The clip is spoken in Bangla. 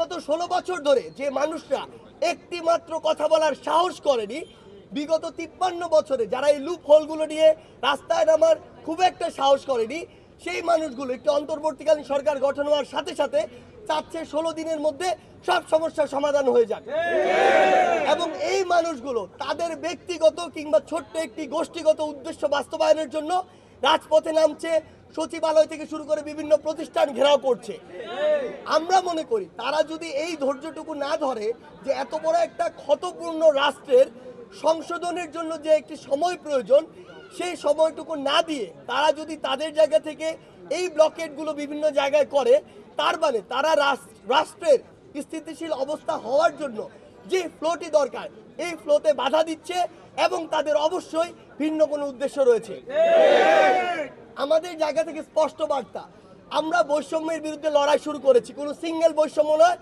বিগত 16 বছর ধরে যে মানুষরা একটি মাত্র কথা বলার সাহস করেনি, বিগত 53 বছরে যারা এই লুপ হোলগুলো নিয়ে রাস্তায় নামার খুব একটা সাহস করেনি, সেই মানুষগুলো একটি অন্তর্বর্তীকালীন সরকার গঠন হওয়ার সাথে সাথে চাচ্ছে 16 দিনের মধ্যে সব সমস্যার সমাধান হয়ে যাক। এবং এই মানুষগুলো তাদের ব্যক্তিগত কিংবা ছোট্ট একটি গোষ্ঠীগত উদ্দেশ্য বাস্তবায়নের জন্য রাজপথে নামছে, সচিবালয় থেকে শুরু করে বিভিন্ন প্রতিষ্ঠান ঘেরাও করছে। আমরা মনে করি তারা যদি এই ধৈর্যটুকু না ধরে যে এত বড় একটা ক্ষতপূর্ণ রাষ্ট্রের সংশোধনের জন্য যে একটি সময় প্রয়োজন, সেই সময়টুকু না দিয়ে তারা যদি তাদের জায়গা থেকে এই ব্লকেটগুলো বিভিন্ন জায়গায় করে, তার মানে তারা রাষ্ট্রের স্থিতিশীল অবস্থা হওয়ার জন্য যে ফ্লোটি দরকার এই ফ্লোতে বাধা দিচ্ছে এবং তাদের অবশ্যই ভিন্ন কোনো উদ্দেশ্য রয়েছে। আমাদের জায়গা থেকে স্পষ্ট বার্তা, আমরা বৈষম্যের বিরুদ্ধে লড়াই শুরু করেছি, কোনো সিঙ্গেল বৈষম্য নয়।